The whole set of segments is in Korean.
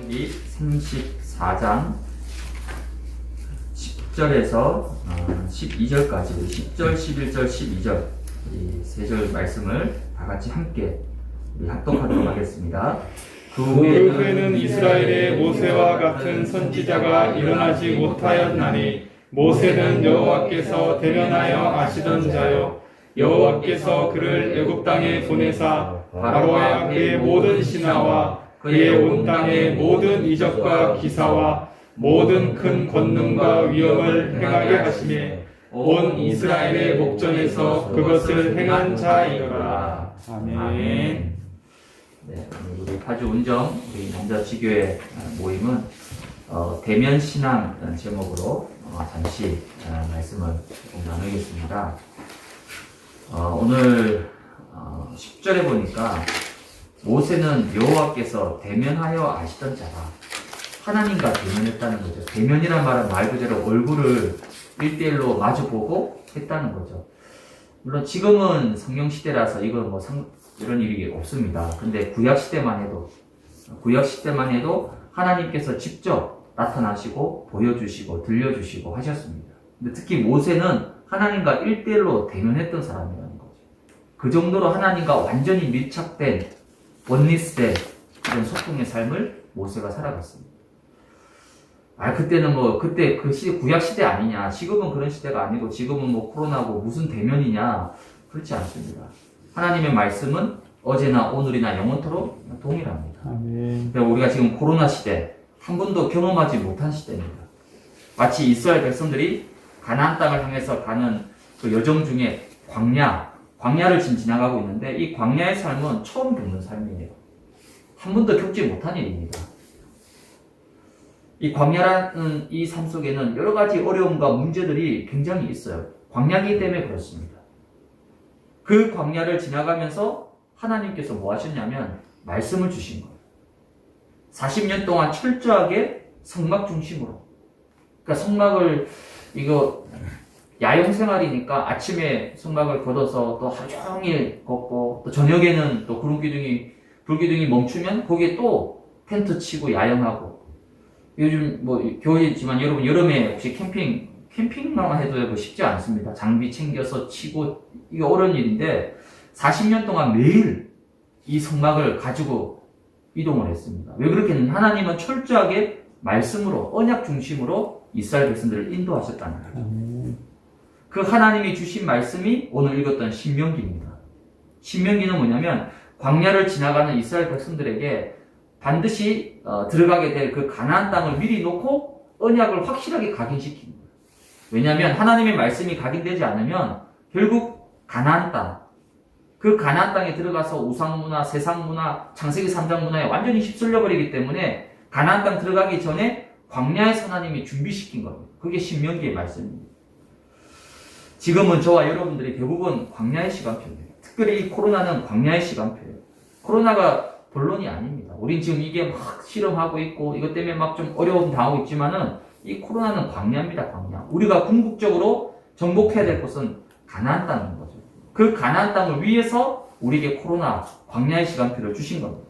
창세기 34장 10절에서 12절까지 10절, 11절, 12절 이 세 절 말씀을 다 같이 함께 합독하도록 하겠습니다. 그 후에는 이스라엘의 모세와 같은 선지자가 일어나지 못하였나니 모세는 여호와께서 대면하여 아시던 자요 여호와께서 그를 애굽 땅에 보내사 바로와 그의 모든 신하와 그의 온 땅의 모든 이적과 기사와 모든 큰 권능과 위엄을 행하게 하시매 온 이스라엘의 목전에서 그것을 행한 자이더라. 아멘. 네, 우리 파주 운정 우리 남자지교회 모임은 대면 신앙이라는 제목으로 잠시 말씀을 좀 나누겠습니다. 오늘 10절에 보니까 모세는 여호와께서 대면하여 아시던 자라. 하나님과 대면했다는 거죠. 대면이란 말은 말 그대로 얼굴을 1대1로 마주보고 했다는 거죠. 물론 지금은 성경시대라서 이건 이런 일이 없습니다. 근데 구약시대만 해도 하나님께서 직접 나타나시고 보여주시고 들려주시고 하셨습니다. 근데 특히 모세는 하나님과 1대1로 대면했던 사람이라는 거죠. 그 정도로 하나님과 완전히 밀착된 원리스된 그런 소통의 삶을 모세가 살아갔습니다. 그때는 그때 그 시대 구약 시대 아니냐? 지금은 그런 시대가 아니고 지금은 코로나고 무슨 대면이냐? 그렇지 않습니다. 하나님의 말씀은 어제나 오늘이나 영원토록 동일합니다. 아멘. 우리가 지금 코로나 시대 한 번도 경험하지 못한 시대입니다. 마치 이스라엘 백성들이 가나안 땅을 향해서 가는 그 여정 중에 광야를 지금 지나가고 있는데 이 광야의 삶은 처음 겪는 삶이에요. 한 번도 겪지 못한 일입니다. 이 광야라는 이 삶 속에는 여러 가지 어려움과 문제들이 굉장히 있어요. 광야이기 때문에 그렇습니다. 그 광야를 지나가면서 하나님께서 뭐 하셨냐면 말씀을 주신 거예요. 40년 동안 철저하게 성막 중심으로. 그러니까 성막을 야영 생활이니까 아침에 성막을 걷어서 또 하루 종일 걷고 또 저녁에는 또 불기둥이 멈추면 거기에 또 텐트 치고 야영하고 요즘 겨울이지만 여러분 여름에 혹시 캠핑만 해도 쉽지 않습니다. 장비 챙겨서 치고 이게 어려운 일인데 40년 동안 매일 이 성막을 가지고 이동을 했습니다. 왜 그렇게 했느냐? 하나님은 철저하게 말씀으로 언약 중심으로 이스라엘 백성들을 인도하셨다는 거죠. 그 하나님이 주신 말씀이 오늘 읽었던 신명기입니다. 신명기는 뭐냐면 광야를 지나가는 이스라엘 백성들에게 반드시 들어가게 될 그 가나안 땅을 미리 놓고 언약을 확실하게 각인시킵니다. 왜냐하면 하나님의 말씀이 각인되지 않으면 결국 가나안 땅, 그 가나안 땅에 들어가서 우상문화, 세상문화, 창세기 3장 문화에 완전히 휩쓸려 버리기 때문에 가나안 땅 들어가기 전에 광야에서 하나님이 준비시킨 겁니다. 그게 신명기의 말씀입니다. 지금은 저와 여러분들이 대부분 광야의 시간표입니다. 특별히 이 코로나는 광야의 시간표예요. 코로나가 본론이 아닙니다. 우린 지금 이게 막 실험하고 있고 이것 때문에 막 좀 어려움 당하고 있지만은 이 코로나는 광야입니다. 광야. 우리가 궁극적으로 정복해야 될 것은 가나안 땅인 거죠. 그 가나안 땅을 위해서 우리에게 코로나 광야의 시간표를 주신 겁니다.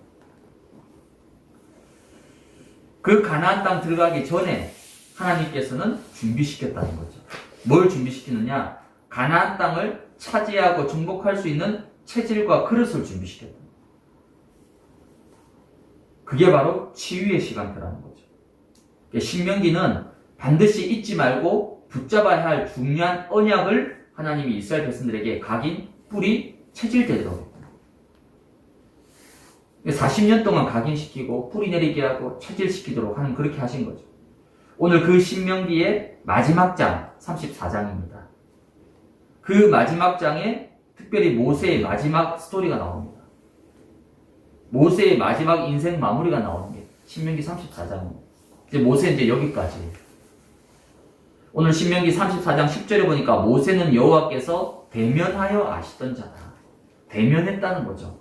그 가나안 땅 들어가기 전에 하나님께서는 준비시켰다는 거죠. 뭘 준비시키느냐? 가나안 땅을 차지하고 정복할 수 있는 체질과 그릇을 준비시켰다. 그게 바로 치유의 시간표라는 거죠. 신명기는 반드시 잊지 말고 붙잡아야 할 중요한 언약을 하나님이 이스라엘 백성들에게 각인, 뿌리, 체질되도록 했다. 40년 동안 각인시키고 뿌리 내리게 하고 체질시키도록 하는 그렇게 하신 거죠. 오늘 그 신명기의 마지막 장 34장입니다. 그 마지막 장에 특별히 모세의 마지막 스토리가 나옵니다. 모세의 마지막 인생 마무리가 나오는 게 신명기 34장입니다. 이제 여기까지. 오늘 신명기 34장 10절에 보니까 모세는 여호와께서 대면하여 아시던 자다. 대면했다는 거죠.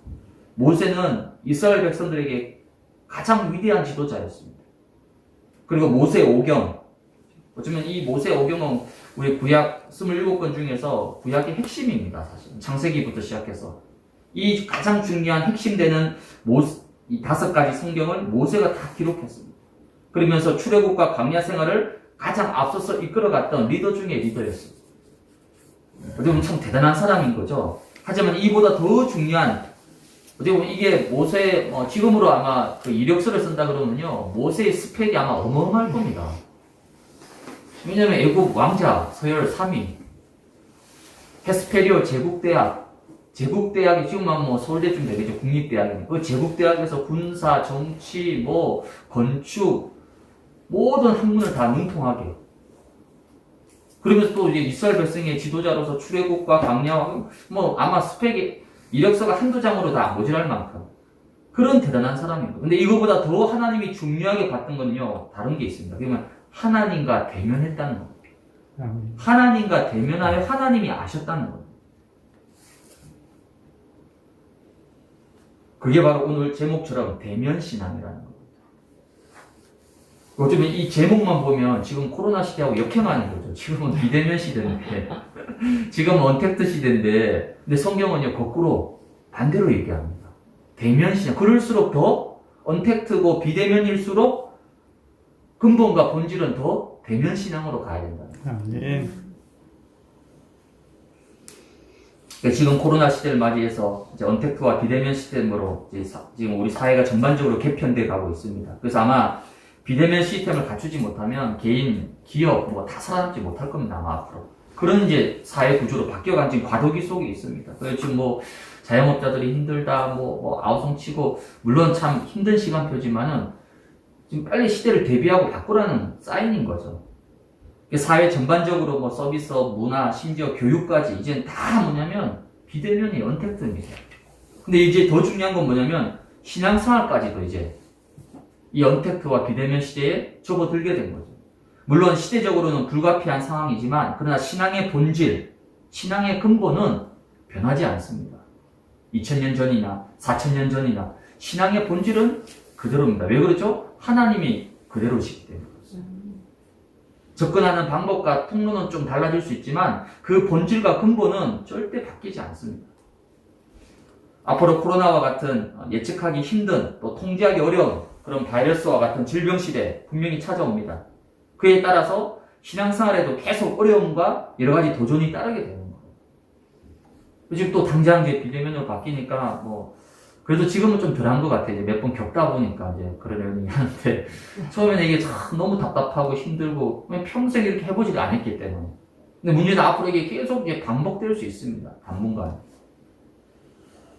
모세는 이스라엘 백성들에게 가장 위대한 지도자였습니다. 그리고 모세 오경. 어쩌면 이 모세 오경은 우리 구약 27권 중에서 구약의 핵심입니다. 사실 창세기부터 시작해서 이 가장 중요한 핵심되는 이 5가지 성경을 모세가 다 기록했습니다. 그러면서 출애굽과 광야 생활을 가장 앞서서 이끌어갔던 리더 중에 리더였어요. 어떻게 보면 참 대단한 사람인 거죠. 하지만 이보다 더 중요한, 어떻게 보면 이게 모세, 지금으로 아마 그 이력서를 쓴다 그러면요, 모세의 스펙이 아마 어마어마할 겁니다. 왜냐면 애굽 왕자, 서열 3위, 헤스페리오 제국대학이 지금은 뭐 서울대쯤 되겠죠. 국립대학이니. 그 제국대학에서 군사, 정치, 건축, 모든 학문을 다 능통하게. 그러면서 또 이제 이스라엘 백성의 지도자로서 출애굽과 광야와 아마 스펙이 이력서가 한두 장으로 다 모자랄 만큼 그런 대단한 사람입니다. 근데 이거보다 더 하나님이 중요하게 봤던 건요, 다른 게 있습니다. 그러면 하나님과 대면했다는 겁니다. 하나님과 대면하여 하나님이 아셨다는 겁니다. 그게 바로 오늘 제목처럼 대면신앙이라는 겁니다. 어쩌면 이 제목만 보면 지금 코로나 시대하고 역행하는 거죠. 지금은 비대면 시대인데, 지금은 언택트 시대인데, 근데 성경은요, 거꾸로 반대로 얘기합니다. 대면신앙. 그럴수록 더 언택트고 비대면일수록 근본과 본질은 더 대면신앙으로 가야 된다. 아멘. 그러니까 지금 코로나 시대를 맞이해서 이제 언택트와 비대면 시스템으로 지금 우리 사회가 전반적으로 개편돼 가고 있습니다. 그래서 아마 비대면 시스템을 갖추지 못하면 개인, 기업 다 살아남지 못할 겁니다. 아마 앞으로. 그런 이제 사회 구조로 바뀌어간 지금 과도기 속에 있습니다. 그래서 지금 자영업자들이 힘들다, 아우성치고, 물론 참 힘든 시간표지만은 지금 빨리 시대를 대비하고 바꾸라는 사인인 거죠. 사회 전반적으로 서비스업, 문화, 심지어 교육까지 이제는 다 뭐냐면 비대면이 언택트입니다. 근데 이제 더 중요한 건 뭐냐면 신앙생활까지도 이제 이 언택트와 비대면 시대에 접어들게 된 거죠. 물론 시대적으로는 불가피한 상황이지만 그러나 신앙의 본질, 신앙의 근본은 변하지 않습니다. 2000년 전이나 4000년 전이나 신앙의 본질은 그대로입니다. 왜 그렇죠? 하나님이 그대로시기 때문에. 접근하는 방법과 통로는 좀 달라질 수 있지만 그 본질과 근본은 절대 바뀌지 않습니다. 앞으로 코로나와 같은 예측하기 힘든 또 통제하기 어려운 그런 바이러스와 같은 질병 시대 분명히 찾아옵니다. 그에 따라서 신앙생활에도 계속 어려움과 여러 가지 도전이 따르게 되는 거예요. 지금 또 당장 이제 비대면으로 바뀌니까 그래도 지금은 좀 덜한 것 같아요. 몇 번 겪다 보니까 이제 그러려니 하는데 처음에는 이게 참 너무 답답하고 힘들고 평생 이렇게 해보지 않았기 때문에. 근데 문제는 앞으로 이게 계속 이제 반복될 수 있습니다. 당분간.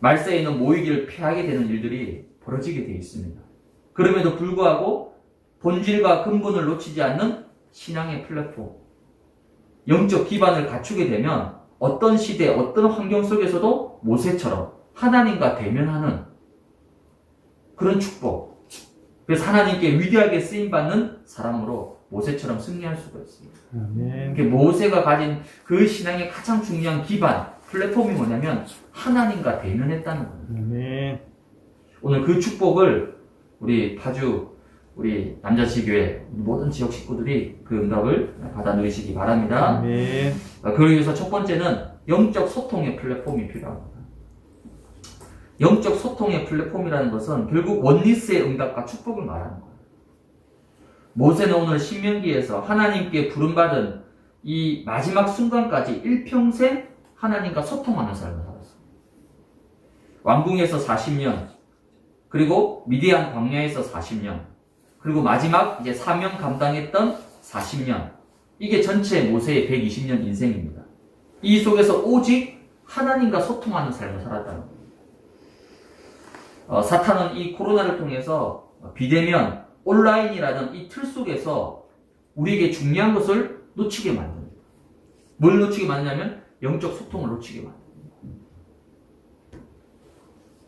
말세에는 모이기를 피하게 되는 일들이 벌어지게 되어 있습니다. 그럼에도 불구하고 본질과 근본을 놓치지 않는 신앙의 플랫폼, 영적 기반을 갖추게 되면 어떤 시대, 어떤 환경 속에서도 모세처럼 하나님과 대면하는 그런 축복. 그래서 하나님께 위대하게 쓰임받는 사람으로 모세처럼 승리할 수가 있습니다. 아멘. 모세가 가진 그 신앙의 가장 중요한 기반, 플랫폼이 뭐냐면 하나님과 대면했다는 겁니다. 아멘. 오늘 그 축복을 우리 파주, 우리 남자지교회 모든 지역 식구들이 그 응답을 받아 누리시기 바랍니다. 아멘. 그러기 위해서 첫 번째는 영적 소통의 플랫폼이 필요합니다. 영적 소통의 플랫폼이라는 것은 결국 원리스의 응답과 축복을 말하는 거예요. 모세는 오늘 신명기에서 하나님께 부름받은 이 마지막 순간까지 일평생 하나님과 소통하는 삶을 살았어요. 왕궁에서 40년, 그리고 미디안 광야에서 40년, 그리고 마지막 이제 사명 감당했던 40년. 이게 전체 모세의 120년 인생입니다. 이 속에서 오직 하나님과 소통하는 삶을 살았다는 거예요. 사탄은 이 코로나를 통해서 비대면, 온라인이라는 이 틀 속에서 우리에게 중요한 것을 놓치게 만듭니다. 뭘 놓치게 만드냐면 영적 소통을 놓치게 만듭니다.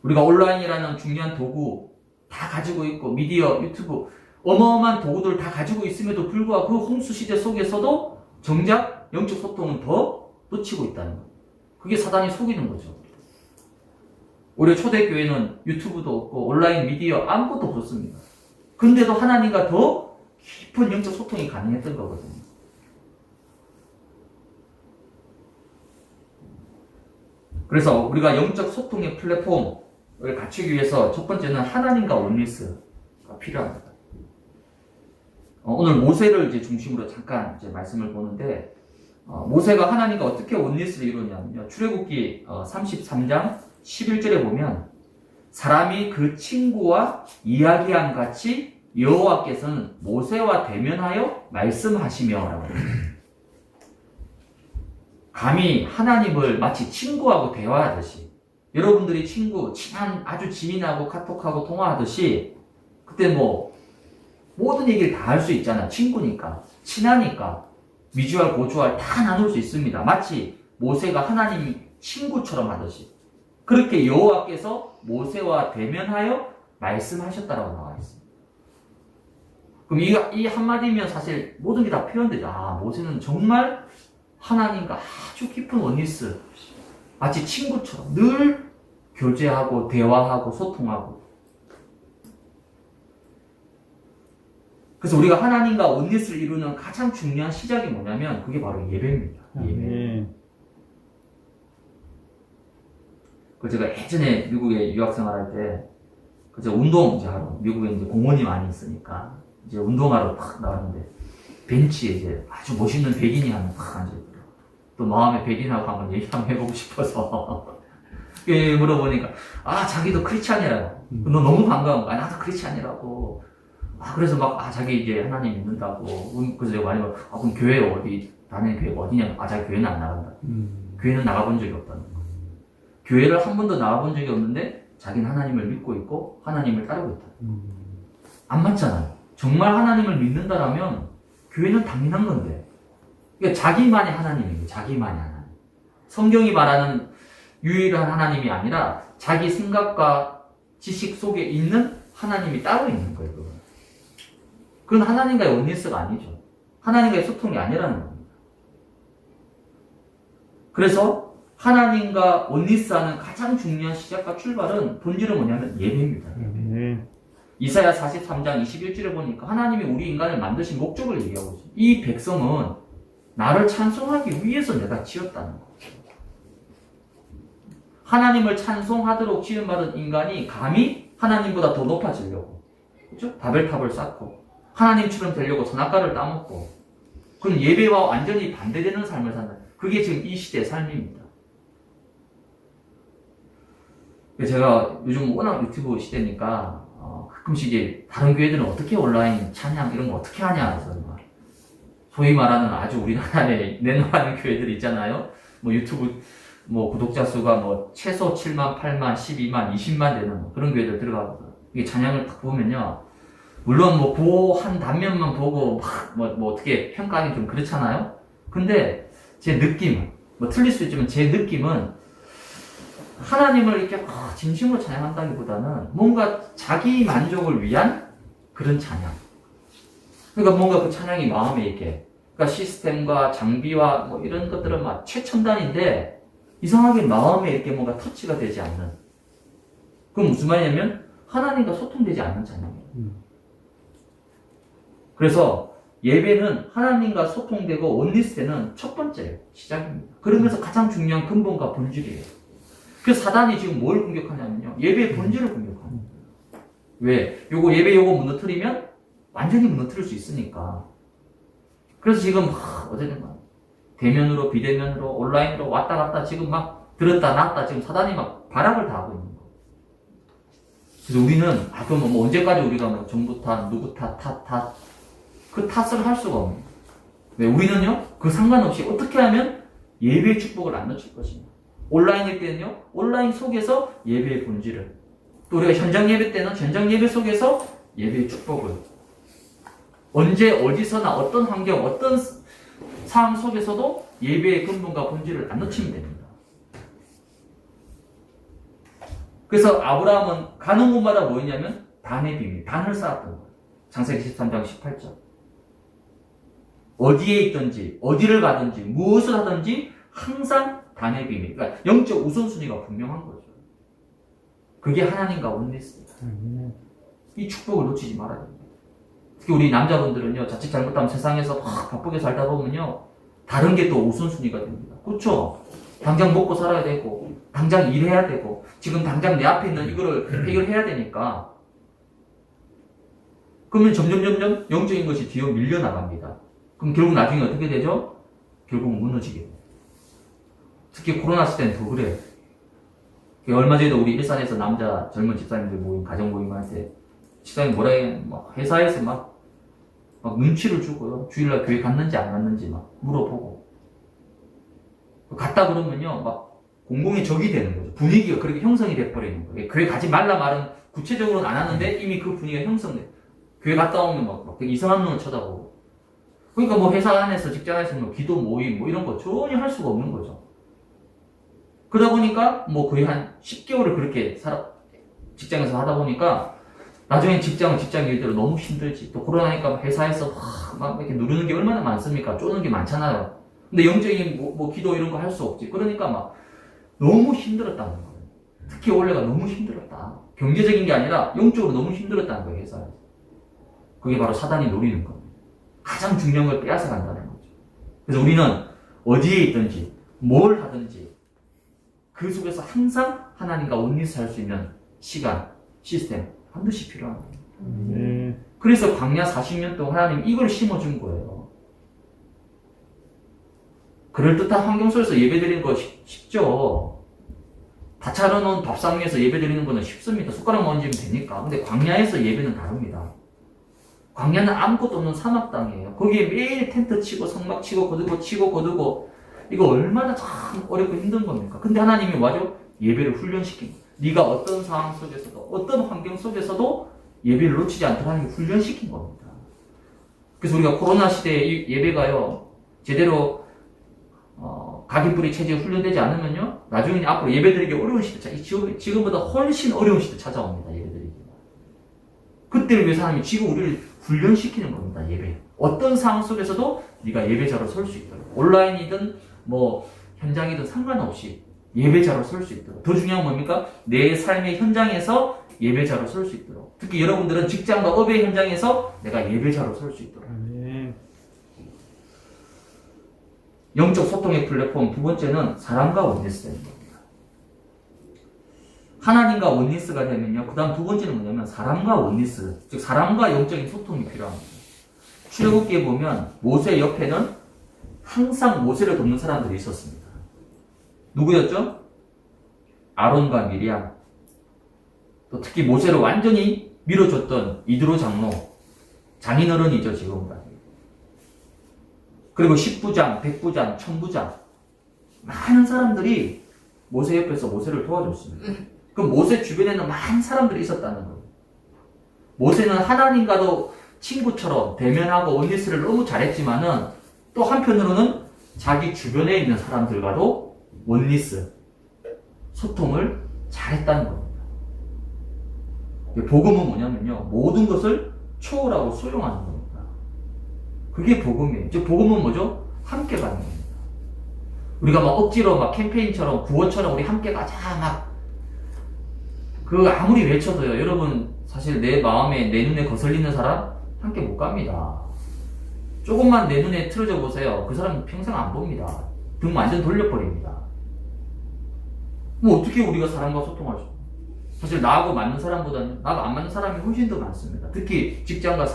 우리가 온라인이라는 중요한 도구 다 가지고 있고 미디어, 유튜브 어마어마한 도구들을 다 가지고 있음에도 불구하고 그 홍수 시대 속에서도 정작 영적 소통은 더 놓치고 있다는 거예요. 그게 사단이 속이는 거죠. 우리 초대교회는 유튜브도 없고 온라인 미디어 아무것도 없었습니다. 근데도 하나님과 더 깊은 영적 소통이 가능했던 거거든요. 그래서 우리가 영적 소통의 플랫폼을 갖추기 위해서 첫 번째는 하나님과 원리스가 필요합니다. 오늘 모세를 이제 중심으로 잠깐 이제 말씀을 보는데, 모세가 하나님과 어떻게 원리스를 이루냐면요. 출애굽기 33장 11절에 보면 사람이 그 친구와 이야기함 같이 여호와께서는 모세와 대면하여 말씀하시며라고. 감히 하나님을 마치 친구하고 대화하듯이, 여러분들이 친한 아주 지인하고 카톡하고 통화하듯이, 그때 뭐 모든 얘기를 다 할 수 있잖아. 친구니까, 친하니까 미주알 고주알 다 나눌 수 있습니다. 마치 모세가 하나님 친구처럼 하듯이 그렇게 여호와께서 모세와 대면하여 말씀하셨다라고 나와 있습니다. 그럼 이 한마디면 사실 모든 게 다 표현되죠. 모세는 정말 하나님과 아주 깊은 원리스, 마치 친구처럼 늘 교제하고 대화하고 소통하고. 그래서 우리가 하나님과 원리스를 이루는 가장 중요한 시작이 뭐냐면 그게 바로 예배입니다. 예배. 그 제가 예전에 미국에 유학 생활할 때, 그 제가 운동 이제 하러 미국에 이제 공원이 많이 있으니까 이제 운동하러 탁 나왔는데 벤치에 이제 아주 멋있는 백인이 한 명 탁 앉아있더라고. 또 마음에 백인하고 한번 얘기 한번 해보고 싶어서 물어보니까 자기도 크리스찬이라고. 너 너무 반가운 거야. 나도 크리스찬이라고. 그래서 막 자기 이제 하나님 믿는다고. 그래서 내가 말하면 그럼 교회 어디 다니는 교회가 어디냐? 자기 교회는 안 나간다. 교회는 나가본 적이 없다는 거. 교회를 한 번도 나가본 적이 없는데 자기는 하나님을 믿고 있고 하나님을 따르고 있다. 안 맞잖아요. 정말 하나님을 믿는다라면 교회는 당연한 건데. 그러니까 자기만의 하나님이에요. 자기만의 하나님. 성경이 말하는 유일한 하나님이 아니라 자기 생각과 지식 속에 있는 하나님이 따로 있는 거예요. 그건 하나님과의 원리스가 아니죠. 하나님과의 소통이 아니라는 겁니다. 그래서 하나님과 원리스하는 가장 중요한 시작과 출발은 본질은 뭐냐면 예배입니다. 이사야 43장 21절에 보니까 하나님이 우리 인간을 만드신 목적을 얘기하고 있어요. 이 백성은 나를 찬송하기 위해서 내가 지었다는 거예요. 하나님을 찬송하도록 지음받은 인간이 감히 하나님보다 더 높아지려고, 그렇죠? 바벨탑을 쌓고 하나님처럼 되려고 선악과를 따먹고, 그건 예배와 완전히 반대되는 삶을 산다. 그게 지금 이 시대의 삶입니다. 제가 요즘 워낙 유튜브 시대니까 가끔씩 이제 다른 교회들은 어떻게 온라인 찬양 이런 거 어떻게 하냐 해서 소위 말하는 아주 우리나라에 내놓는 교회들 있잖아요. 뭐 유튜브 뭐 구독자 수가 뭐 최소 7만, 8만, 12만, 20만 되는 그런 교회들 들어가거든요. 이게 찬양을 딱 보면요. 물론 뭐 한 단면만 보고 뭐 어떻게 평가하기 좀 그렇잖아요. 근데 제 느낌은 뭐 틀릴 수 있지만 제 느낌은 하나님을 이렇게 진심으로 찬양한다기보다는 뭔가 자기 만족을 위한 그런 찬양. 그러니까 뭔가 그 찬양이 마음에 있게. 그러니까 시스템과 장비와 뭐 이런 것들은 막 최첨단인데 이상하게 마음에 이렇게 뭔가 터치가 되지 않는. 그건 무슨 말이냐면 하나님과 소통되지 않는 찬양이에요. 그래서 예배는 하나님과 소통되고 원리스 되는 첫 번째 시작입니다. 그러면서 가장 중요한 근본과 본질이에요. 그래서 사단이 지금 뭘 공격하냐면요. 예배의 본질을 공격하는 거예요. 왜? 예배 요거 무너뜨리면 완전히 무너뜨릴 수 있으니까. 그래서 지금 어쨌든 대면으로 비대면으로 온라인으로 왔다 갔다 지금 막 들었다 놨다 지금 사단이 막 발악을 다 하고 있는 거예요. 그래서 우리는 그럼 뭐 언제까지 우리가 뭐 정부 탓, 누구 탓, 그 탓을 할 수가 없는 거예요. 왜? 우리는요 그 상관없이 어떻게 하면 예배의 축복을 안 놓칠 것이냐. 온라인일 때는요 온라인 속에서 예배의 본질을, 또 우리가 현장 예배 때는 현장 예배 속에서 예배의 축복을, 언제 어디서나 어떤 환경 어떤 상황 속에서도 예배의 근본과 본질을 안 놓치면 됩니다. 그래서 아브라함은 가는 곳마다 뭐였냐면 단의 비밀, 단을 쌓았던 거예요. 창세기 13장 18절. 어디에 있든지 어디를 가든지 무엇을 하든지 항상 단의 비밀. 그러니까 영적 우선순위가 분명한 거죠. 그게 하나님과 원리스입니다. 이 축복을 놓치지 말아야 됩니다. 특히 우리 남자분들은요, 자칫 잘못하면 세상에서 막 바쁘게 살다 보면요, 다른 게 또 우선순위가 됩니다. 그렇죠? 당장 먹고 살아야 되고, 당장 일해야 되고, 지금 당장 내 앞에 있는 이거를 해결해야 되니까. 그러면 점점 영적인 것이 뒤로 밀려나갑니다. 그럼 결국 나중에 어떻게 되죠? 결국 무너지게 돼요. 특히 코로나 시대는 더 그래요. 얼마 전에도 우리 일산에서 남자 젊은 집사님들 모임, 가정 모임한테 집사님 뭐라 해, 막 회사에서 막 눈치를 주고요. 주일날 교회 갔는지 안 갔는지 막 물어보고. 갔다 그러면요, 막 공공의 적이 되는 거죠. 분위기가 그렇게 형성이 돼버리는 거예요. 교회 가지 말라 말은 구체적으로는 안 하는데 이미 그 분위기가 형성돼. 교회 갔다 오면 막 되게 이상한 눈을 쳐다보고. 그러니까 뭐 회사 안에서, 직장 안에서 뭐 기도 모임 뭐 이런 거 전혀 할 수가 없는 거죠. 그러다 보니까 뭐 거의 한 10개월을 그렇게 직장에서 하다 보니까 나중에 직장 일대로 너무 힘들지. 또 코로나니까 회사에서 막 이렇게 누르는 게 얼마나 많습니까? 쪼는 게 많잖아요. 근데 영적인 뭐 기도 이런 거 할 수 없지. 그러니까 막 너무 힘들었다는 거예요. 특히 올해가 너무 힘들었다. 경제적인 게 아니라 영적으로 너무 힘들었다는 거예요, 회사에서. 그게 바로 사단이 노리는 겁니다. 가장 중요한 걸 빼앗아 간다는 거죠. 그래서 우리는 어디에 있든지 뭘 하든지 그 속에서 항상 하나님과 원리스 할 수 있는 시간, 시스템 반드시 필요한 거예요. 그래서 광야 40년 동안 하나님 이걸 심어준 거예요. 그럴듯한 환경 속에서 예배드리는 거 쉽죠. 다 차려놓은 밥상 위에서 예배드리는 거는 쉽습니다. 숟가락 얹으면 되니까. 근데 광야에서 예배는 다릅니다. 광야는 아무것도 없는 사막 땅이에요. 거기에 매일 텐트 치고 성막 치고 거두고 이거 얼마나 참 어렵고 힘든 겁니까? 근데 하나님이 뭐죠? 예배를 훈련시킨 거예요. 네가 어떤 상황 속에서도 어떤 환경 속에서도 예배를 놓치지 않도록 하나님이 훈련시킨 겁니다. 그래서 우리가 코로나 시대에 예배가요 제대로 각인뿌리 체제에 훈련되지 않으면요 나중에 앞으로 예배드리기 어려운 시대, 지금보다 훨씬 어려운 시대 찾아옵니다. 예배드리기. 그때를 위해서 하나님이 지금 우리를 훈련시키는 겁니다. 예배. 어떤 상황 속에서도 네가 예배자로 설 수 있도록. 온라인이든 뭐 현장이든 상관없이 예배자로 설 수 있도록. 더 중요한 건 뭡니까? 내 삶의 현장에서 예배자로 설 수 있도록. 특히 여러분들은 직장과 업의 현장에서 내가 예배자로 설 수 있도록. 영적 소통의 플랫폼 두 번째는 사람과 원리스인 겁니다. 하나님과 원리스가 되면요. 그 다음 두 번째는 뭐냐면 사람과 원리스, 즉 사람과 영적인 소통이 필요합니다. 출애굽기에 보면 모세 옆에는 항상 모세를 돕는 사람들이 있었습니다. 누구였죠? 아론과 미리암. 또 특히 모세를 완전히 밀어줬던 이드로 장로, 장인어른이죠 지금까지. 그리고 10부장, 100부장, 1000부장 많은 사람들이 모세 옆에서 모세를 도와줬습니다. 그럼 모세 주변에는 많은 사람들이 있었다는 거예요. 모세는 하나님과도 친구처럼 대면하고 원리스를 너무 잘했지만은 또 한편으로는 자기 주변에 있는 사람들과도 원리스, 소통을 잘했다는 겁니다. 복음은 뭐냐면요. 모든 것을 초월하고 수용하는 겁니다. 그게 복음이에요. 즉 복음은 뭐죠? 함께 가는 겁니다. 우리가 막 억지로 막 캠페인처럼 구호처럼 우리 함께 가자 막 그 아무리 외쳐도요. 여러분 사실 내 마음에 내 눈에 거슬리는 사람 함께 못 갑니다. 조금만 내 눈에 틀어져 보세요. 그 사람 평생 안 봅니다. 등 완전 돌려버립니다. 뭐 어떻게 우리가 사람과 소통할 수? 사실 나하고 맞는 사람보다는 나하고 안 맞는 사람이 훨씬 더 많습니다. 특히 직장과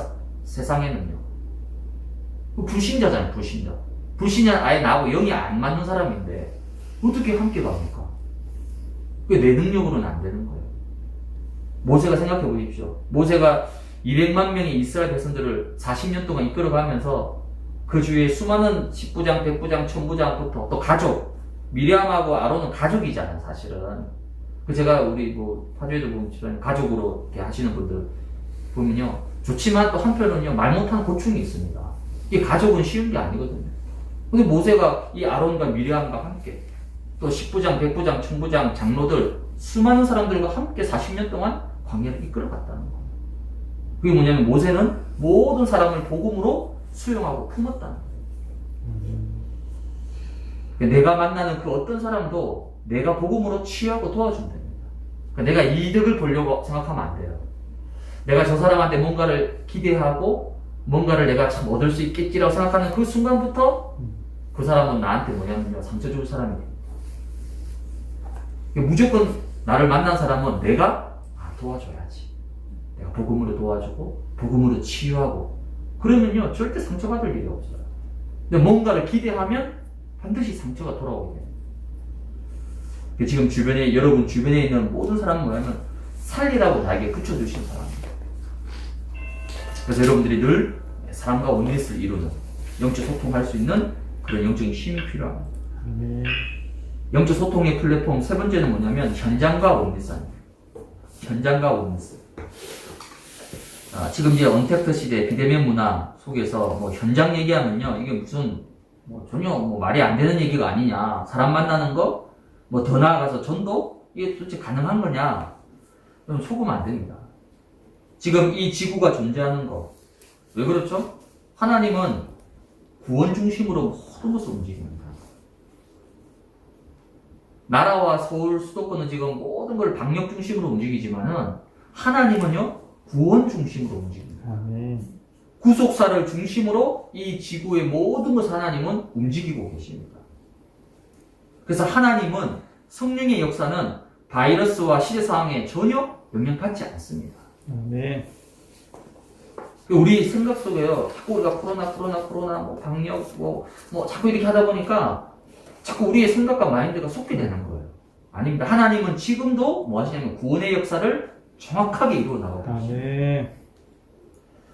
세상에는요. 불신자잖아요, 불신자. 불신자는 아예 나하고 영이 안 맞는 사람인데 어떻게 함께 갑니까? 그게 내 능력으로는 안 되는 거예요. 모세가 생각해 보십시오. 모세가 200만 명의 이스라엘 백성들을 40년 동안 이끌어가면서 그 주위에 수많은 10부장, 100부장, 1000부장부터 또 가족, 미리암하고 아론은 가족이잖아요, 사실은. 그 제가 우리 뭐 파주에도 보면 가족으로 이렇게 하시는 분들 보면요. 좋지만 또 한편으로는요, 말 못하는 고충이 있습니다. 이 가족은 쉬운 게 아니거든요. 근데 모세가 이 아론과 미리암과 함께 또 10부장, 100부장, 1000부장, 장로들 수많은 사람들과 함께 40년 동안 광야를 이끌어갔다는 거예요. 그게 뭐냐면 모세는 모든 사람을 복음으로 수용하고 품었다는 거예요. 내가 만나는 그 어떤 사람도 내가 복음으로 취하고 도와주면 됩니다. 내가 이득을 보려고 생각하면 안 돼요. 내가 저 사람한테 뭔가를 기대하고 뭔가를 내가 참 얻을 수 있겠지라고 생각하는 그 순간부터 그 사람은 나한테 뭐냐면요 상처 줄 사람이 됩니다. 무조건 나를 만난 사람은 내가 도와줘야지. 내가 복음으로 도와주고 복음으로 치유하고 그러면요 절대 상처받을 일이 없어요. 근데 뭔가를 기대하면 반드시 상처가 돌아오게 돼요. 지금 주변에 여러분 주변에 있는 모든 사람은 뭐냐면 살리라고 나에게 그쳐주신 사람입니다. 그래서 여러분들이 늘 사람과 원리스를 이루는 영적 소통할 수 있는 그런 영적인 힘이 필요합니다. 아멘. 영적 소통의 플랫폼 세 번째는 뭐냐면 현장과 원리스입니다. 현장과 원리스. 지금 이제 언택트 시대 비대면 문화 속에서 뭐 현장 얘기하면요 이게 무슨 뭐 전혀 뭐 말이 안 되는 얘기가 아니냐. 사람 만나는 거 뭐 더 나아가서 전도 이게 도대체 가능한 거냐? 그럼 속으면 안 됩니다. 지금 이 지구가 존재하는 거 왜 그렇죠? 하나님은 구원 중심으로 모든 것을 움직입니다. 나라와 서울 수도권은 지금 모든 걸 방역 중심으로 움직이지만은 하나님은요 구원 중심으로 움직입니다. 아멘. 구속사를 중심으로 이 지구의 모든 것을 하나님은 움직이고 계십니다. 그래서 하나님은 성령의 역사는 바이러스와 시대상황에 전혀 영향받지 않습니다. 아멘. 우리 생각 속에요. 자꾸 우리가 코로나, 뭐 방역, 뭐 자꾸 이렇게 하다 보니까 자꾸 우리의 생각과 마인드가 쏟게 되는 거예요. 아닙니다. 하나님은 지금도 뭐 하시냐면 구원의 역사를 정확하게 이루어 나가고 계십니다. 아멘.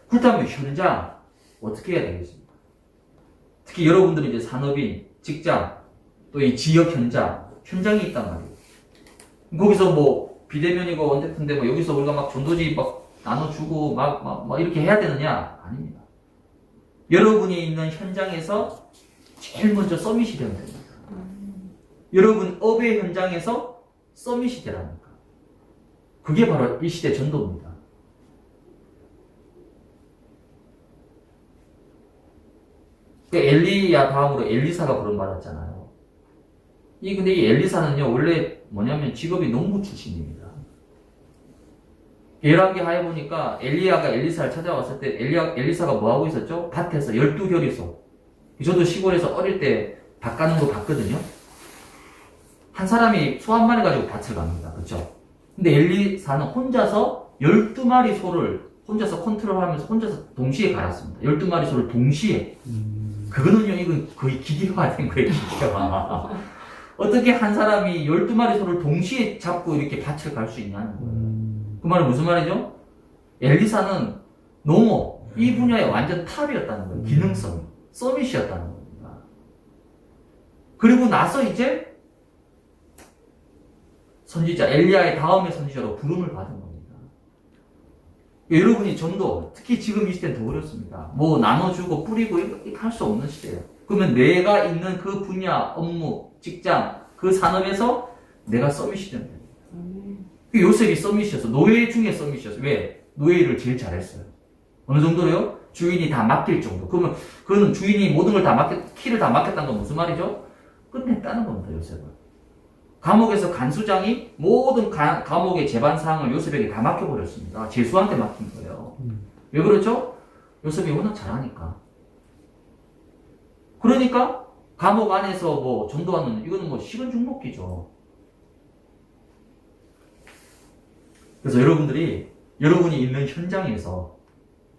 그렇다면 현장 어떻게 해야 되겠습니까? 특히 여러분들은 이제 산업인, 직장, 또 이 지역 현장이 있단 말이에요. 거기서 뭐 비대면이고 언택트인데 뭐 여기서 우리가 막 전도지 막 나눠주고 막 이렇게 해야 되느냐? 아닙니다. 여러분이 있는 현장에서 제일 먼저 서밋이 되면 됩니다. 여러분 업의 현장에서 서밋이 되라니까. 그게 바로 이 시대 전도입니다. 엘리야 다음으로 엘리사가 부름받았잖아요. 근데 이 엘리사는요, 원래 뭐냐면 직업이 농부 출신입니다. 열왕기 하에 보니까 엘리야가 엘리사를 찾아왔을 때 엘리사가 뭐 하고 있었죠? 밭에서 12겨리소. 저도 시골에서 어릴 때 밭 가는 거 봤거든요. 한 사람이 소 한 마리 가지고 밭을 갑니다. 그렇죠? 근데 엘리사는 혼자서 12마리 소를 혼자서 컨트롤하면서 혼자서 동시에 갈았습니다. 12마리 소를 동시에. 그거는요, 이건 거의 기계화된 거예요, 기계화. 어떻게 한 사람이 12마리 소를 동시에 잡고 이렇게 밭을 갈 수 있냐는 거예요. 그 말은 무슨 말이죠? 엘리사는 농업, 이 분야에 완전 탑이었다는 거예요. 기능성, 서밋이었다는 겁니다. 그리고 나서 이제 선지자, 엘리야의 다음의 선지자로 부름을 받은 겁니다. 여러분이 전도, 특히 지금 이 시대는 더 어렵습니다. 뭐 나눠주고 뿌리고 이렇게 할 수 없는 시대예요. 그러면 내가 있는 그 분야, 업무, 직장, 그 산업에서 내가 서밋이 되면 됩니다. 요셉이 서밋이었어. 노예 중에 서밋이었어. 왜? 노예를 제일 잘했어요. 어느 정도로요? 주인이 다 맡길 정도. 그러면 그거는 주인이 모든 걸 다 키를 다 맡겼다는 건 무슨 말이죠? 끝냈다는 겁니다, 요셉은. 감옥에서 간수장이 모든 감옥의 재반 사항을 요셉에게 다 맡겨버렸습니다. 제수한테 맡긴 거예요. 왜 그렇죠? 요셉이 워낙 잘하니까. 그러니까 감옥 안에서 뭐 전도하는 이거는 뭐 식은 죽 먹기죠. 그래서 여러분이 있는 현장에서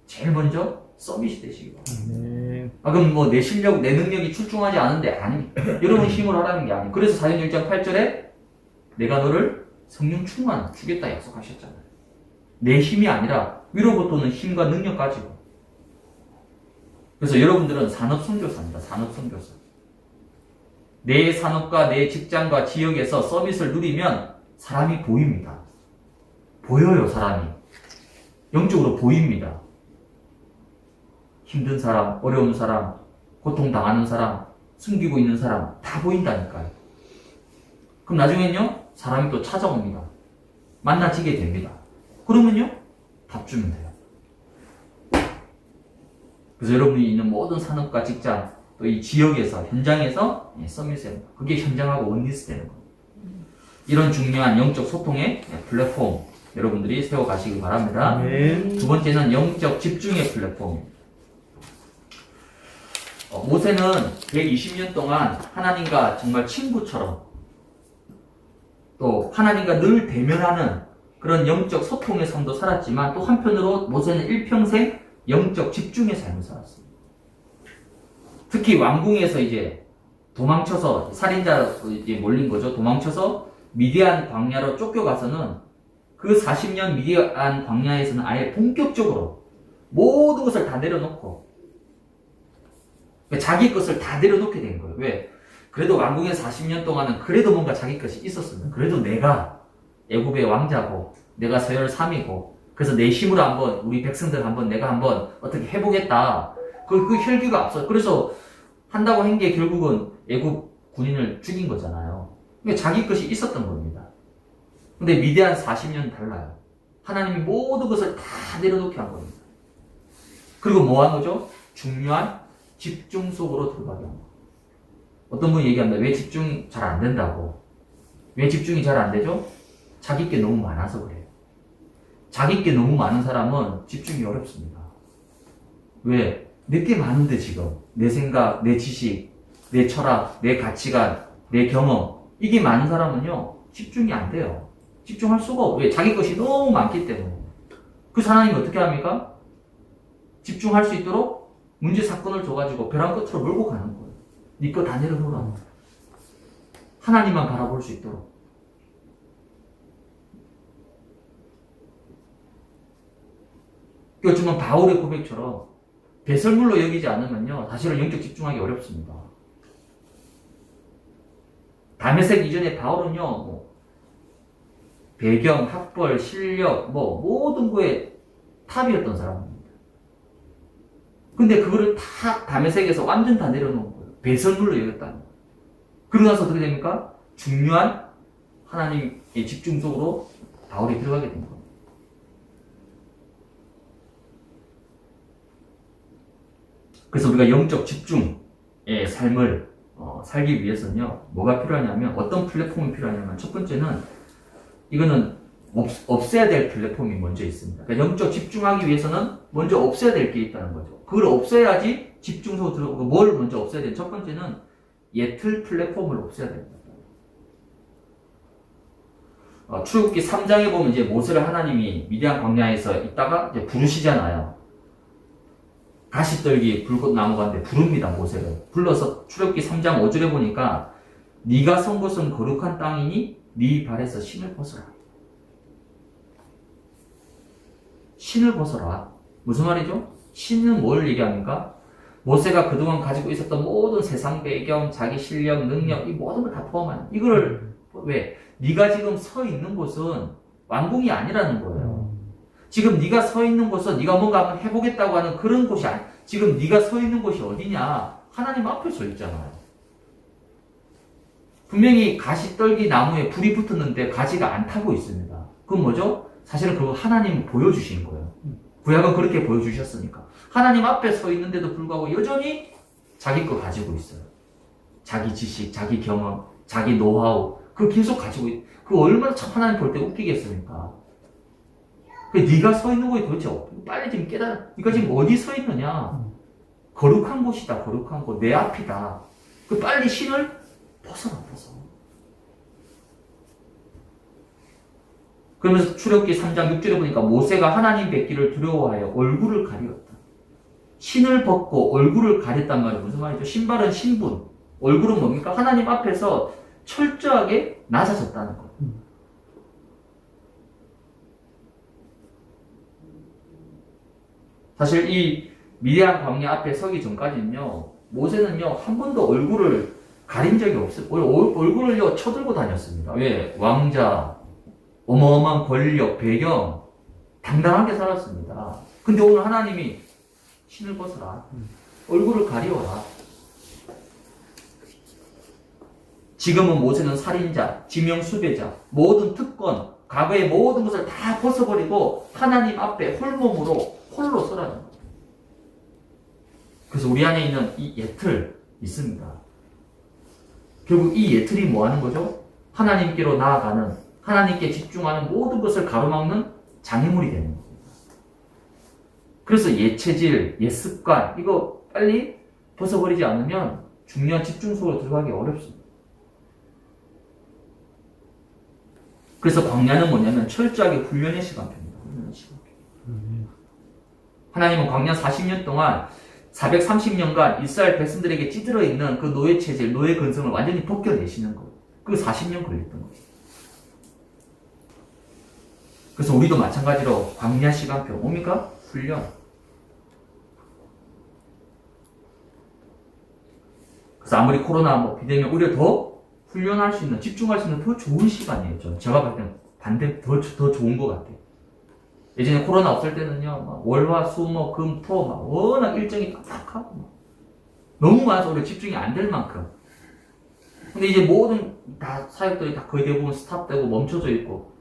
제일 먼저 서밋이 되시기 바랍니다. 그럼 뭐 내 실력, 내 능력이 출중하지 않은데 아닙니다. 여러분 힘을 하라는 게 아니에요. 그래서 사도행전 1장 8절에 내가 너를 성령 충만 주겠다 약속하셨잖아요. 내 힘이 아니라 위로부터 오는 힘과 능력 가지고. 그래서 여러분들은 산업선교사입니다. 산업선교사. 내 산업과 내 직장과 지역에서 서밋을 누리면 사람이 보입니다. 보여요, 사람이. 영적으로 보입니다. 힘든 사람, 어려운 사람, 고통당하는 사람, 숨기고 있는 사람 다 보인다니까요. 그럼 나중엔요, 사람이 또 찾아옵니다. 만나지게 됩니다. 그러면요, 답 주면 돼요. 그래서 여러분이 있는 모든 산업과 직장, 또 이 지역에서, 현장에서 서밋에 그게 현장하고 원리스 되는 겁니다. 이런 중요한 영적 소통의 플랫폼 여러분들이 세워가시기 바랍니다. 두 번째는 영적 집중의 플랫폼입니다. 모세는 120년 동안 하나님과 정말 친구처럼 또 하나님과 늘 대면하는 그런 영적 소통의 삶도 살았지만 또 한편으로 모세는 일평생 영적 집중의 삶을 살았습니다. 특히 왕궁에서 이제 도망쳐서 살인자로 이제 몰린 거죠. 도망쳐서 미디안 광야로 쫓겨가서는 그 40년 미디안 광야에서는 아예 본격적으로 모든 것을 다 내려놓고 자기 것을 다 내려놓게 된 거예요. 왜? 그래도 왕궁에 40년 동안은 그래도 뭔가 자기 것이 있었으면 그래도 내가 애굽의 왕자고 내가 서열 3이고 그래서 내 힘으로 한번 우리 백성들 한번 내가 한번 어떻게 해보겠다. 그 혈기가 앞서. 그래서 한다고 한 게 결국은 애굽 군인을 죽인 거잖아요. 그러니까 자기 것이 있었던 겁니다. 근데 미디안 40년 달라요. 하나님이 모든 것을 다 내려놓게 한 겁니다. 그리고 뭐 한 거죠? 중요한 집중 속으로 들어가게 한 거. 어떤 분이 얘기합니다. 왜 집중 잘 안 된다고. 왜 집중이 잘 안 되죠? 자기 게 너무 많아서 그래요. 자기 게 너무 많은 사람은 집중이 어렵습니다. 왜? 내게 많은데 지금 내 생각, 내 지식, 내 철학, 내 가치관, 내 경험 이게 많은 사람은요 집중이 안 돼요. 집중할 수가 없어요. 왜? 자기 것이 너무 많기 때문에. 그래서 하나님이 어떻게 합니까? 집중할 수 있도록 문제 사건을 줘가지고 벼랑 끝으로 몰고 가는 거예요. 네 거 다 내려놓으라. 하나님만 바라볼 수 있도록. 요즘은 바울의 고백처럼 배설물로 여기지 않으면요 사실은 영적 집중하기 어렵습니다. 다메섹 이전에 바울은요 뭐 배경, 학벌, 실력 뭐 모든 거에 탑이었던 사람입니다. 근데 그거를 다 다메섹에서 완전 다 내려놓은 거예요. 배설물로 여겼다는 거예요. 그러고 나서 어떻게 됩니까? 중요한 하나님의 집중 속으로 바울이 들어가게 된 거예요. 그래서 우리가 영적 집중의 삶을 살기 위해서는요 뭐가 필요하냐면 어떤 플랫폼이 필요하냐면 첫 번째는 이거는 없애야 될 플랫폼이 먼저 있습니다. 그러니까 영적 집중하기 위해서는 먼저 없애야 될 게 있다는 거죠. 그걸 없애야지 집중적으로 들어가고 뭘 먼저 없애야 돼? 첫 번째는 예틀 플랫폼을 없애야 됩니다. 출애굽기 3장에 보면 이제 모세를 하나님이 미디안 광야에서 있다가 이제 부르시잖아요. 가시떨기 불꽃나무가인데 부릅니다. 모세를 불러서 출애굽기 3장 5절에 보니까 네가 선 곳은 거룩한 땅이니 네 발에서 신을 벗어라. 신을 벗어라. 무슨 말이죠? 신은 뭘 얘기합니까? 모세가 그동안 가지고 있었던 모든 세상 배경, 자기 실력, 능력 이 모든 걸 다 포함하는 이거를 왜? 네가 지금 서 있는 곳은 왕궁이 아니라는 거예요. 지금 네가 서 있는 곳은 네가 뭔가 한번 해보겠다고 하는 그런 곳이 아니. 지금 네가 서 있는 곳이 어디냐? 하나님 앞에 서 있잖아요. 분명히 가시떨기 나무에 불이 붙었는데 가지가 안 타고 있습니다. 그건 뭐죠? 사실은 그거 하나님 보여주신 거예요. 구약은 그렇게 보여주셨으니까. 하나님 앞에 서 있는데도 불구하고 여전히 자기 거 가지고 있어요. 자기 지식, 자기 경험, 자기 노하우 그거 계속 가지고 그거 얼마나 참 하나님 볼 때 웃기겠습니까? 네가 서 있는 곳이 도대체 빨리 좀 깨달아. 네가 지금 어디 서 있느냐? 거룩한 곳이다. 거룩한 곳. 내 앞이다. 그 빨리 신을 벗어라. 그러면서 출애굽기 3장 6절에 보니까 모세가 하나님 뵙기를 두려워하여 얼굴을 가리었다. 신을 벗고 얼굴을 가렸단 말이 무슨 말이죠? 신발은 신분, 얼굴은 뭡니까? 하나님 앞에서 철저하게 낮아졌다는 거예요. 사실 이 미디안 광야 앞에 서기 전까지는요, 모세는요, 한 번도 얼굴을 가린 적이 없어요. 얼굴을요, 쳐들고 다녔습니다. 왜? 왕자, 어마어마한 권력, 배경, 당당하게 살았습니다. 근데 오늘 하나님이 신을 벗어라. 얼굴을 가리워라. 지금은 모세는 살인자, 지명수배자, 모든 특권, 과거의 모든 것을 다 벗어버리고 하나님 앞에 홀몸으로 홀로 서라는 거예요. 그래서 우리 안에 있는 이 예틀 있습니다. 결국 이 예틀이 뭐 하는 거죠? 하나님께로 나아가는, 하나님께 집중하는 모든 것을 가로막는 장애물이 되는 겁니다. 그래서 옛체질, 옛습관 이거 빨리 벗어버리지 않으면 중요한 집중 속으로 들어가기 어렵습니다. 그래서 광야는 뭐냐면 철저하게 훈련의 시간표입니다. 훈련의 시간표. 하나님은 광야 40년 동안 430년간 이스라엘 백성들에게 찌들어 있는 그 노예 체질, 노예 근성을 완전히 벗겨내시는 거예요. 그 40년 걸렸던 거예요. 그래서 우리도 마찬가지로 광야 시간표, 뭡니까? 훈련. 그래서 아무리 코로나 비대면 오히려 더 훈련할 수 있는, 집중할 수 있는 더 좋은 시간이에요. 제가 봤을 때는 반대 더 좋은 것 같아요. 예전에 코로나 없을 때는요, 월화, 수, 금, 토, 워낙 일정이 빡빡하고, 너무 많아서 우리가 집중이 안 될 만큼. 근데 이제 모든 다 사역들이 다 거의 대부분 스탑되고 멈춰져 있고,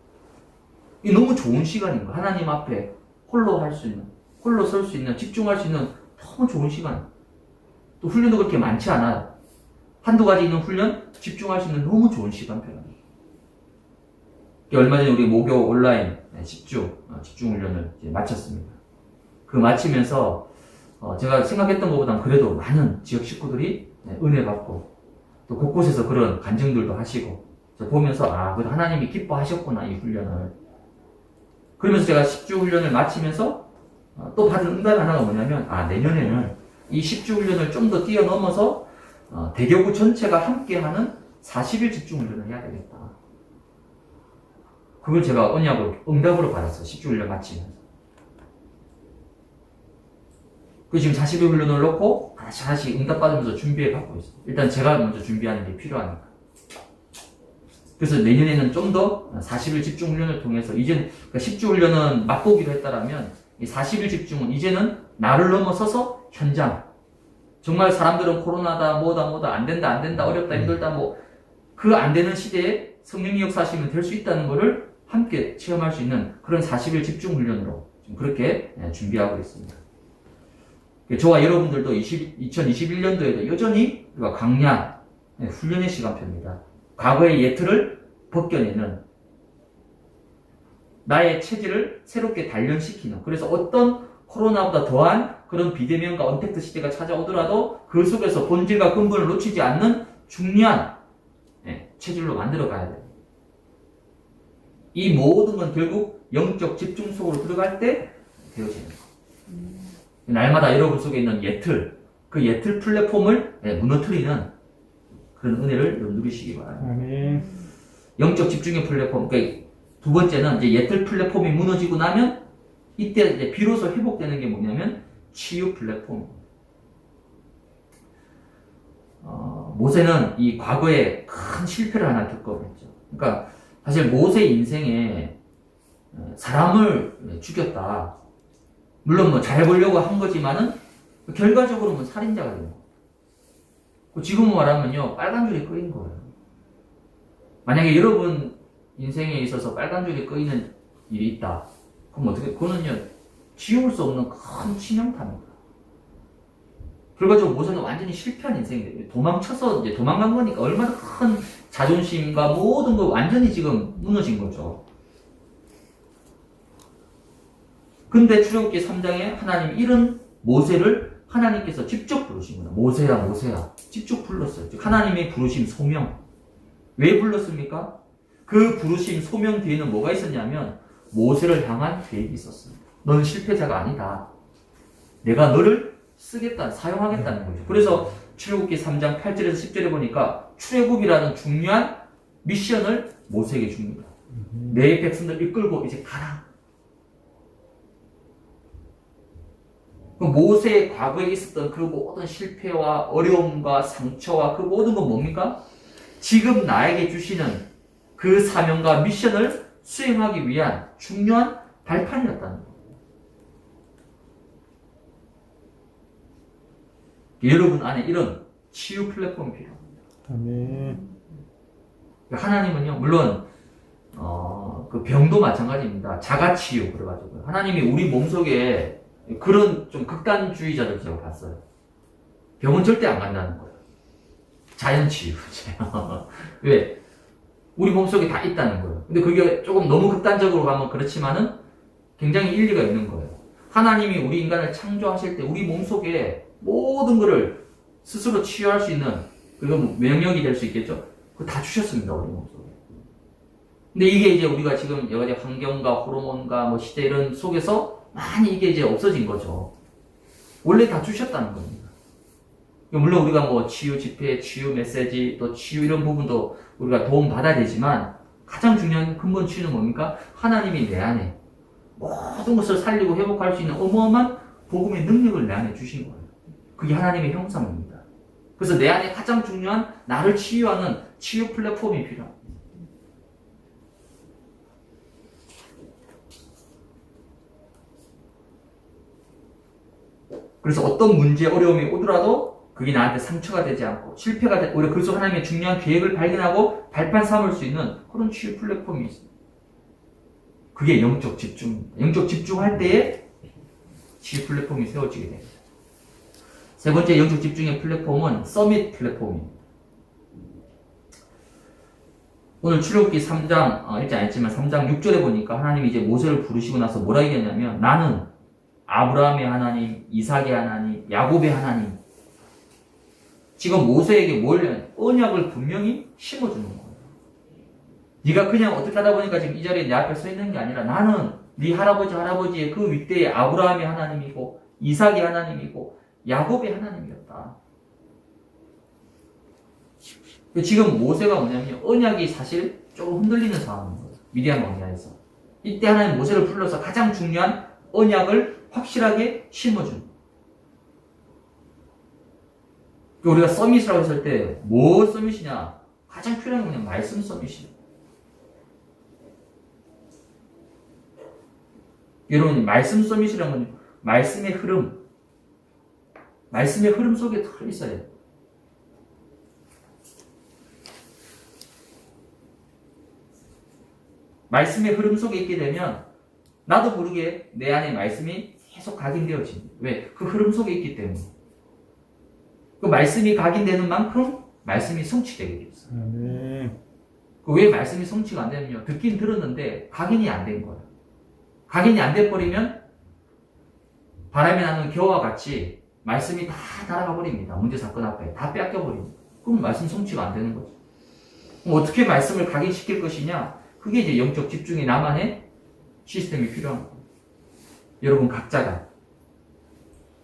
이 너무 좋은 시간인 거예요. 하나님 앞에 홀로 할 수 있는, 홀로 설 수 있는, 집중할 수 있는 너무 좋은 시간. 또 훈련도 그렇게 많지 않아요. 한두 가지 있는 훈련, 집중할 수 있는 너무 좋은 시간표입니다. 얼마 전에 우리 목요 온라인 집중 훈련을 이제 마쳤습니다. 그 마치면서 제가 생각했던 것보다 그래도 많은 지역 식구들이 은혜 받고 또 곳곳에서 그런 간증들도 하시고 보면서 그래도 하나님이 기뻐하셨구나 이 훈련을. 그러면서 제가 10주 훈련을 마치면서 또 받은 응답 하나가 뭐냐면 내년에는 이 10주 훈련을 좀 더 뛰어넘어서 대교구 전체가 함께하는 40일 집중 훈련을 해야 되겠다. 그걸 제가 언약으로 응답으로 받았어요. 10주 훈련 마치면서. 그 지금 40일 훈련을 놓고 하나씩 응답 받으면서 준비해 갖고 있어요. 일단 제가 먼저 준비하는 게 필요하니까. 그래서 내년에는 좀 더 40일 집중 훈련을 통해서 이제는 그러니까 10주 훈련은 맛보기로 했다라면 이 40일 집중은 이제는 나를 넘어서서 현장. 정말 사람들은 코로나다 뭐다 안 된다 어렵다 힘들다 그 안 되는 시대에 성령이 역사하시면 될 수 있다는 것을 함께 체험할 수 있는 그런 40일 집중 훈련으로 지금 그렇게 준비하고 있습니다. 저와 여러분들도 2021년도에도 여전히 우리가 광야 훈련의 시간표입니다. 과거의 예틀을 벗겨내는 나의 체질을 새롭게 단련시키는, 그래서 어떤 코로나보다 더한 그런 비대면과 언택트 시대가 찾아오더라도 그 속에서 본질과 근본을 놓치지 않는 중요한 체질로 만들어 가야 돼요. 이 모든 건 결국 영적 집중 속으로 들어갈 때 되어지는 거예요. 날마다 여러분 속에 있는 예틀, 그 예틀 플랫폼을 무너뜨리는 그런 은혜를 누리시기 바랍니다. 아멘. 영적 집중의 플랫폼, 그러니까 두 번째는 이제 예틀 플랫폼이 무너지고 나면 이때 이제 비로소 회복되는 게 뭐냐면 치유 플랫폼. 모세는 이 과거에 큰 실패를 하나 겪어버렸죠. 그러니까 사실 모세 인생에 사람을 죽였다. 물론 잘 보려고 한 거지만은 결과적으로는 살인자가 된 거예요. 지금 말하면요 빨간 줄이 끄인 거예요. 만약에 여러분 인생에 있어서 빨간 줄이 끄이는 일이 있다. 그럼 어떻게? 그거는요 지울 수 없는 큰 치명타입니다. 결과적으로 모세는 완전히 실패한 인생이에요. 도망쳐서 이제 도망간 거니까 얼마나 큰 자존심과 모든 거 완전히 지금 무너진 거죠. 근데 출애굽기 3장에 하나님 이런 모세를 하나님께서 직접 부르신 거예요. 모세야 직접 불렀어요. 즉 하나님의 부르심 소명. 왜 불렀습니까? 그 부르심 소명 뒤에는 뭐가 있었냐면 모세를 향한 계획이 있었어요. 너는 실패자가 아니다. 내가 너를 사용하겠다는 거죠. 그래서 출애굽기 3장 8절에서 10절에 보니까 출애굽이라는 중요한 미션을 모세에게 줍니다. 내 백성들 이끌고 이제 가라. 모세의 과거에 있었던 그 모든 실패와 어려움과 상처와 그 모든 건 뭡니까? 지금 나에게 주시는 그 사명과 미션을 수행하기 위한 중요한 발판이었다는 거예요. 여러분 안에 이런 치유 플랫폼이 필요합니다. 아멘. 하나님은요, 물론 그 병도 마찬가지입니다. 자가치유 그래가지고 하나님이 우리 몸속에 그런 좀 극단주의자들 제가 봤어요. 병은 절대 안 간다는 거예요. 자연치유. 왜? 우리 몸속에 다 있다는 거예요. 근데 그게 조금 너무 극단적으로 가면 그렇지만은 굉장히 일리가 있는 거예요. 하나님이 우리 인간을 창조하실 때 우리 몸속에 모든 것을 스스로 치유할 수 있는 그건 명령이 될 수 있겠죠. 그거 다 주셨습니다. 우리 몸속에. 근데 이게 이제 우리가 지금 여러 가지 환경과 호르몬과 뭐 시대 이런 속에서 많이 이게 이제 없어진 거죠. 원래 다 주셨다는 겁니다. 물론 우리가 뭐 치유 집회, 치유 메시지, 또 치유 이런 부분도 우리가 도움 받아야 되지만 가장 중요한 근본 치유는 뭡니까? 하나님이 내 안에 모든 것을 살리고 회복할 수 있는 어마어마한 복음의 능력을 내 안에 주신 거예요. 그게 하나님의 형상입니다. 그래서 내 안에 가장 중요한 나를 치유하는 치유 플랫폼이 필요합니다. 그래서 어떤 문제, 어려움이 오더라도 그게 나한테 상처가 되지 않고 실패가 되고 오히려 그래서 하나님의 중요한 계획을 발견하고 발판 삼을 수 있는 그런 치유 플랫폼이 있습니다. 그게 영적 집중입니다. 영적 집중할 때에 치유 플랫폼이 세워지게 됩니다. 세 번째 영적 집중의 플랫폼은 서밋 플랫폼입니다. 오늘 출애굽기 3장 읽지 않았지만 3장 6절에 보니까 하나님이 이제 모세를 부르시고 나서 뭐라 얘기했냐면 나는 아브라함의 하나님, 이삭의 하나님, 야곱의 하나님. 지금 모세에게 뭘 언약을 분명히 심어주는 거예요. 네가 그냥 어떻게 하다 보니까 지금 이 자리에 내 앞에 서 있는 게 아니라 나는 네 할아버지의 그 윗대에 아브라함의 하나님이고 이삭의 하나님이고 야곱의 하나님이었다. 지금 모세가 뭐냐면 언약이 사실 조금 흔들리는 상황인 거예요. 미디안 광야에서. 이때 하나님 모세를 불러서 가장 중요한 언약을 확실하게 심어준. 우리가 서밋이라고 했을 때 뭐 서밋이냐? 가장 필요한 건 그냥 말씀 서밋이에요. 여러분 말씀 서밋이라는 건 말씀의 흐름 속에 털 있어야 돼요. 말씀의 흐름 속에 있게 되면 나도 모르게 내 안에 말씀이 계속 각인되어집니다. 왜? 그 흐름 속에 있기 때문에. 그 말씀이 각인되는 만큼 말씀이 성취되게 되어 있어요. 왜 말씀이 성취가 안 되면요? 듣긴 들었는데 각인이 안 된 거예요. 각인이 안 돼버리면 바람이 나는 겨와 같이 말씀이 다 날아가 버립니다. 문제 사건 앞에 다 뺏겨버립니다. 그럼 말씀 성취가 안 되는 거죠. 그럼 어떻게 말씀을 각인시킬 것이냐? 그게 이제 영적 집중의 나만의 시스템이 필요한 거예요. 여러분 각자가.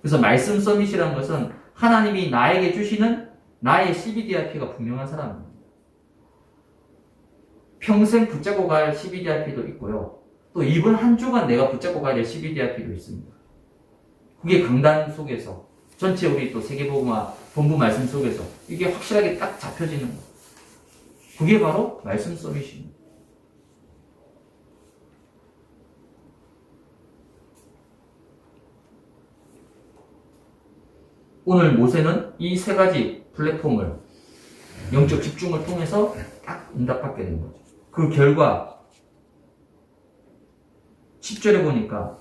그래서 말씀 서밋이라는 것은 하나님이 나에게 주시는 나의 CBDRP가 분명한 사람입니다. 평생 붙잡고 갈 CBDRP도 있고요. 또 이번 한 주간 내가 붙잡고 가야 될 CBDRP도 있습니다. 그게 강단 속에서 전체 우리 또 세계복음화 본부 말씀 속에서 이게 확실하게 딱 잡혀지는 거예요. 그게 바로 말씀 서밋입니다. 오늘 모세는 이 세 가지 플랫폼을 영적 집중을 통해서 딱 응답받게 된 거죠. 그 결과 10절에 보니까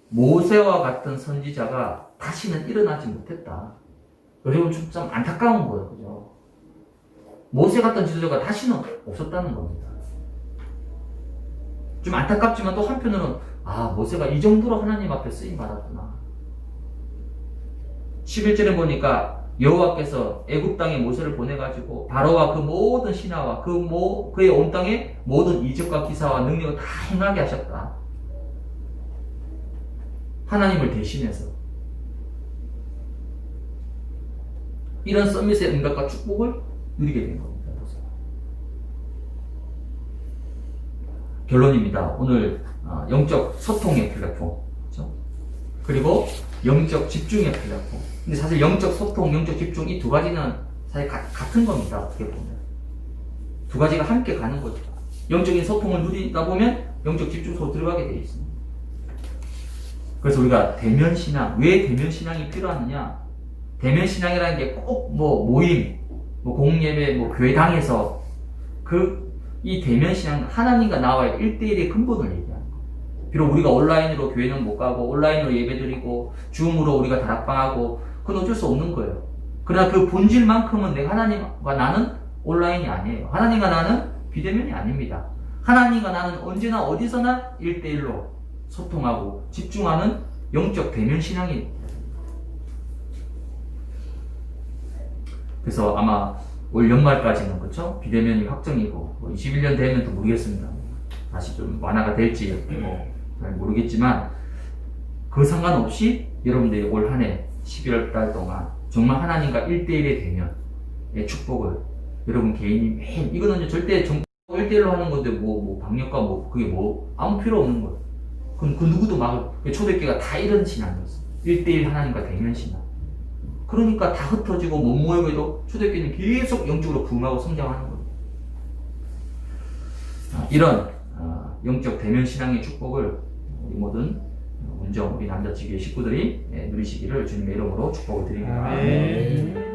모세와 같은 선지자가 다시는 일어나지 못했다. 여러분 좀 안타까운 거예요. 그죠? 모세 같은 지도자가 다시는 없었다는 겁니다. 좀 안타깝지만 또 한편으로는 모세가 이 정도로 하나님 앞에 쓰임받았구나. 11절에 보니까 여호와께서 애굽 땅에 모세를 보내가지고 바로와 그 모든 신하와 그의 온 땅에 모든 이적과 기사와 능력을 다 행하게 하셨다. 하나님을 대신해서 이런 서밋의 응답과 축복을 누리게 된 겁니다. 결론입니다. 오늘 영적 소통의 플랫폼, 그렇죠? 그리고 영적 집중의 플랫폼. 근데 사실 영적 소통, 영적 집중 이 두 가지는 사실 같은 겁니다. 어떻게 보면 두 가지가 함께 가는 거죠. 영적인 소통을 누리다 보면 영적 집중 속으로 들어가게 되어 있습니다. 그래서 우리가 대면신앙, 왜 대면신앙이 필요하느냐? 대면신앙이라는 게 꼭 모임, 공예배, 교회당에서 이 대면신앙, 하나님과 나와의 1대1의 근본을 얘기하는 거예요. 비록 우리가 온라인으로 교회는 못 가고, 온라인으로 예배드리고, 줌으로 우리가 다락방하고, 그건 어쩔 수 없는 거예요. 그러나 그 본질만큼은 내가 하나님과 나는 온라인이 아니에요. 하나님과 나는 비대면이 아닙니다. 하나님과 나는 언제나 어디서나 1대1로 소통하고 집중하는 영적 대면신앙이. 그래서 아마 올 연말까지는 그쵸? 비대면이 확정이고 뭐 21년 되면 또 모르겠습니다. 다시 좀 완화가 될지 뭐 잘 모르겠지만 그 상관없이 여러분들이 올 한 해 11월 달 동안 정말 하나님과 1대1의 대면의 축복을 여러분 개인이 매일 이거는 절대 1대1로 하는 건데 뭐 방역과 뭐 그게 뭐 아무 필요 없는 거예요. 그럼 그 누구도 막을 초대교회가 다 이런 신앙이었어. 1대1 하나님과 대면 신앙. 그러니까 다 흩어지고 못 모여도 초대교회는 계속 영적으로 부흥하고 성장하는 거예요. 이런 영적 대면 신앙의 축복을 우리 모든 운정 우리 남자치기의 식구들이 누리시기를 주님의 이름으로 축복을 드립니다. 아멘.